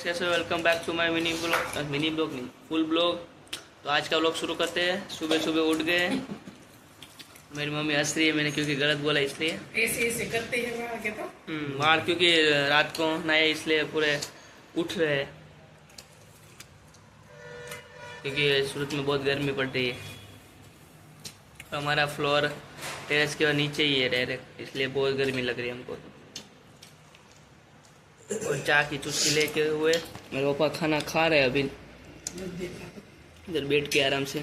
कैसे welcome back to my mini blog नहीं full blog. तो आज का ब्लॉग शुरू करते हैं। सुबह सुबह उठ गए, मेरी मम्मी हंस रही है मैंने क्योंकि गलत बोला इसलिए। ऐसे करते हैं वहाँ के तो बाहर क्योंकि रात को नए इसलिए पूरे उठ रहे हैं क्योंकि सूरत में बहुत गर्मी पड़ रही है। हमारा फ्लोर टेरेस के नीचे ही है डायरेक्ट, इसलिए बहुत गर्मी लग रही है हमको। और चाय की चुस्की लेके हुए मेरे पापा खाना खा रहे हैं अभी इधर बैठ के आराम से।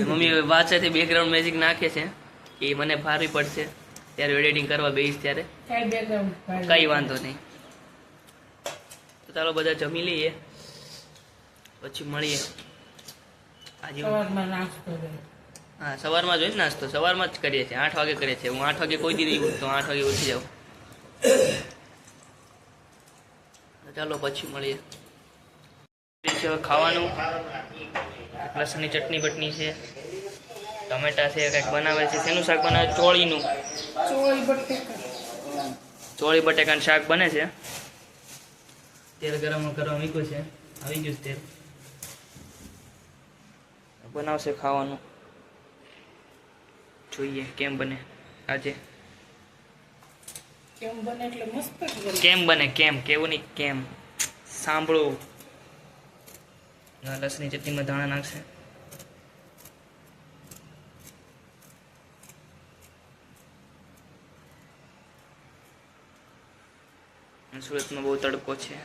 मम्मी बात से बैकग्राउंड म्यूजिक नाखे છે કે મને ભારી પડશે ત્યારે એડિટિંગ કરવા બેસ ત્યારે કઈ વાંધો નહીં। તો ચાલો બધા જમી લઈએ પછી મળીએ। આજે હા સવારમાં જોઈએ નાસ્તો સવારમાં જ કરીએ છીએ, 8 વાગે કરીએ છીએ। હું 8 વાગે કોઈ દી નહીં ઉઠતો, 8 વાગે ઉઠી જાઉં। ચાલો પછી મળીએ। ખાવાનું લસણની ચટણી બટની છે, ટમેટા છે, કંઈક બનાવે છે। શેનું શાક બનાવે? ચોળીનું, ચોળી બટેકાનું શાક બને છે। તેલ ગરમ કરવા મૂક્યું છે, આવી ગયું તેલ, બનાવશે ખાવાનું। જોઈએ કેમ બને આજે। કેમ બને એટલે મસ્ત કેમ બને, કેમ કેવું નહીં, કેમ સાંભળો। લસણની ચટણીમાં ધાણા નાખશે। સુરતમાં બહુ તડકો છે।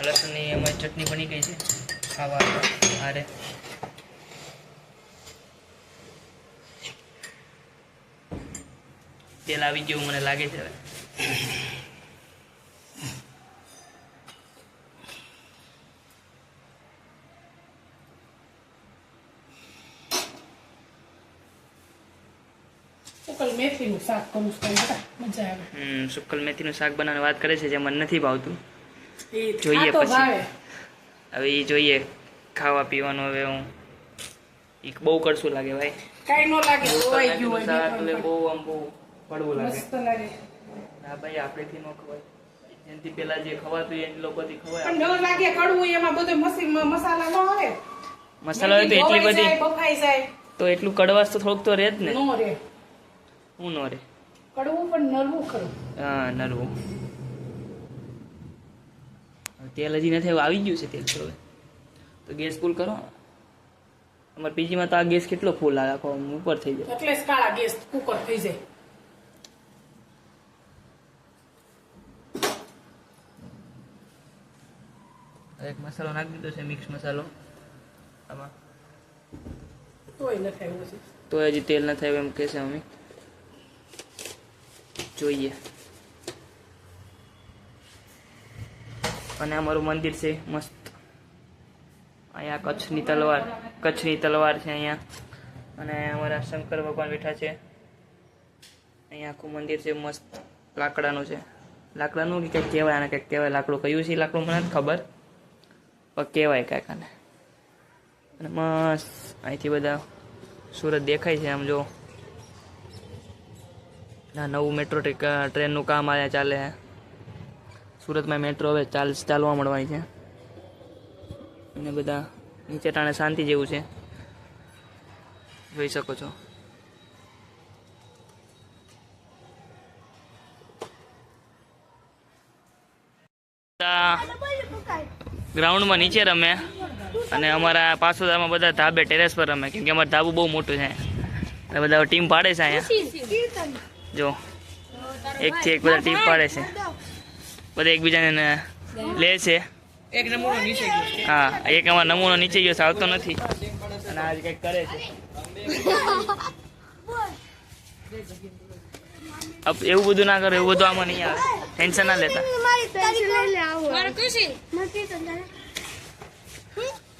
લસણની અમારી ચટણી બની ગઈ છે ખાવા હારે। તેલ આવી ગયું મને લાગે છે હવે। સુકલ મેથીનું શાક કરું છું, મજા આવે। સુકલ મેથીનું શાક બનાવવાની વાત કરે છે જે મને નથી ભાવતું। એ જોઈએ તો પછી ભાવે। હવે એ જોઈએ ખાવા પીવાનું। હવે હું બહુ કડશું લાગે ભાઈ, કાઈ નો લાગે, ધોવાઈ ગયું હોય શાક એટલે બહુ આમ બહુ કડવું લાગે। મસ્ત લાગે। હા ભાઈ આપણેથી ન ખવાય, એનાથી પેલા જે ખવાતું એ લોકોથી ખવાય। પણ ન લાગે કડવું, એમાં બધો મસાલા ન આવે, મસાલા હોય તો એટલી બધી બફાઈ જાય તો એટલું કડવાશ તો થોડુંક તો રહે જ ને। નો રે, હું ન રે, કડવું પણ નરવું ખરું। હા નરવું। તેલ હજી નથી આવ્યું, આવી ગયું છે તેલ તો। હવે તો ગેસ ફૂલ કરો। અમારા પીજીમાં તો આ ગેસ કેટલો ફૂલ આવે, આખો ઉપર થઈ જાય। એટલે જ કાળા ગેસ કુકર થઈ જાય। એક મસાલો નાખી દીધો છે, મિક્સ મસાલો આમાં, તોય ન થાય પછી તો હજી તેલ ન થાય એમ કહેશે મમ્મી। જોઈએ। અને અમારું મંદિર છે મસ્ત, અહીંયા કચ્છની તલવાર છે અહીંયા। અને અમારા શંકર ભગવાન બેઠા છે અહીંયા। આખું મંદિર છે મસ્ત, લાકડાનું છે। લાકડાનું કે કંઈક કહેવાય, આને કંઈક કહેવાય, લાકડું કયું છે લાકડું મને નથી ખબર પણ કહેવાય કાંઈક આને। અને મસ્ત અહીંથી બધા સુરત દેખાય છે આમ જો। ના નવું મેટ્રો ટ્રેનનું કામ અહીંયા ચાલે છે સુરતમાં। મેટ્રો હવે ચાલવા મળવાની છે અને બધા નીચે ટાણે શાંતિ જેવું છે, જોઈ શકો છો। ગ્રાઉન્ડમાં નીચે રમે અને અમારા પાસોદામાં બધા ધાબે ટેરેસ પર રમે, કેમ કે અમારું ધાબુ બહુ મોટું છે અને બધા ટીમ પાડે છે અહીંયા જો। એકથી એક બધા ટીમ પાડે છે, બધા એકબીજાને લે છે। એક નમૂનો નીચે ગયો છે। હા એક અમારો નમૂનો નીચે ગયો છે, આવતો નથી અને આજ કંઈક કરે છે। એવું બધું ના કરો, એવું બધું આમાં નહીં આવે, ટેન્શન ના લેતા।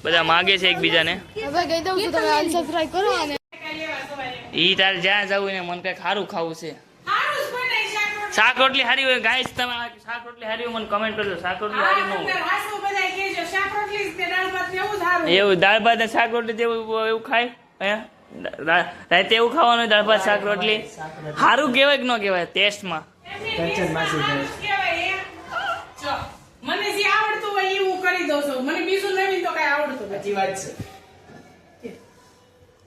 બધા માગે છે એકબીજાને। ઈ તારે જ્યાં જવું ને મને કઈ સારું ખાવું છે, શાક રોટલી હારી હોય ગાઈસ, તમે આ શાક રોટલી હારી હોય મને કમેન્ટ કરજો. શાક રોટલી હારી ન હોય હાસુ બધાય કહેજો, શાક રોટલી જ તે દાળ ભાત ને એવું જ સારું. એવું દાળ ભાત ને શાક રોટલી જેવું એવું ખાય અહીંયા રાતે એવું ખાવાનું હોય, દાળ ભાત શાક રોટલી સારું કહેવાય કે ન કહેવાય ટેસ્ટમાં? કહેવાય જો મને જે આવડતું હોય એ હું કરી દઉં છું, મને બીજું નવીન તો કઈ આવડતું નથી. સાચી વાત છે.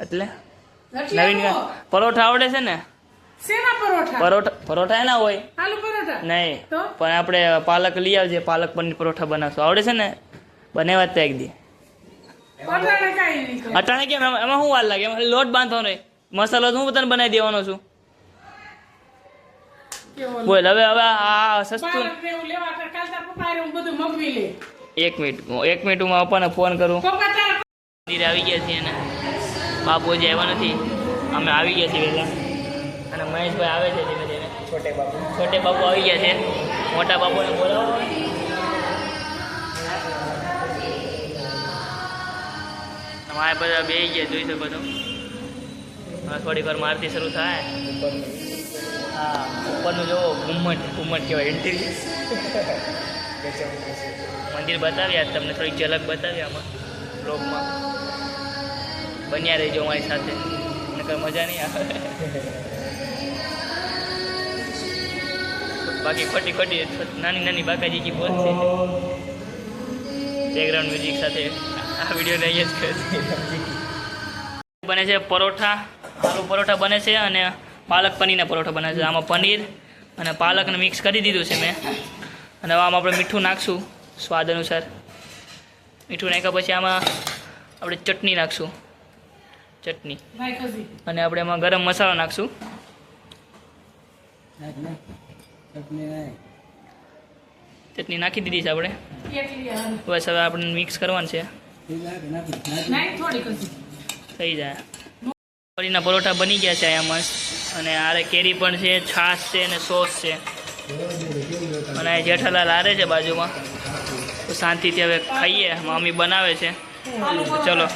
એટલે એટલે નવીન હું પરોઠા આવડે છે ને? શેના પરોઠા? પરોઠા ના હોય આલુ પરોઠા નહીં, તો પણ આપણે પાલક લઈ આવજે, પાલક પનીર પરોઠા બનાવશું. આવડે છે ને? બનાવ્યા જ એક દી. પટાણે કાઈ નહીં કરે. અટાણે કેમ? એમાં શું વાર લાગે? એમાં લોટ બાંધવાનો હોય, મસાલો હું તને બનાવી દેવાનો છું. કેવો બોલ હવે આ સસ્તું. પાલક ને એવું લેવા કર, કાલ તાર પપ્પા હારે હું બધું મગવી લે. 1 મિનિટ હું પપ્પાને ફોન કરું. પપ્પા તારા મંદિરે આવી ગયા છીએ ને બાપુ હજી આવ્યા નથી, અમે આવી ગયા છીએ વહેલા. અને મહેશભાઈ આવે છે ધીમે ધીમે. છોટે બાબુ. છોટે બાપુ આવી ગયા છે, મોટા બાપુને બોલાવો. અમારે બધા બે ગયા જોઈ શકો છો. હવે થોડીક વારમાં આરતી શરૂ થાય. હા ઉપરનું જો ઘુમ્મટ કહેવાય, ઇન્ટિરિયર મંદિર બતાવ્યા તમને, થોડીક ઝલક બતાવી આમાં બ્લોગમાં. બન્યા રહેજો અમારી સાથે, નકર મજા નહીં આવે. બાકી ખોટી નાની બાકાજી બોલ છે બેકગ્રાઉન્ડ મ્યુઝિક સાથે આ વિડીયોને અહીંયા જ કરે. બને છે પરોઠા, આલુ પરોઠા બને છે અને પાલક પનીરના પરોઠા બને છે. આમાં પનીર અને પાલકને મિક્સ કરી દીધું છે મેં. અને આમાં આપણે મીઠું નાખશું સ્વાદ અનુસાર. મીઠું નાખ્યા પછી આમાં આપણે ચટણી નાખશું, ચટણી. ભાઈ કસી અને આપણે એમાં ગરમ મસાલો નાખશું. ચટણી નાખી દીધી છે આપણે. એટલી હાલ. બસ હવે આપણે મિક્સ કરવાનું છે, નહીં થોડી કસી. થઈ જાય. પનીરના પરોઠા બની ગયા છે અહીંયા મસ્ત. અને આરે કેરી પણ છે, છાશ છે અને સોસ છે. અને આ જેઠાલાલ આરે છે બાજુમાં. તો શાંતિથી હવે ખાઈએ, મમ્મી બનાવે છે. ચલો.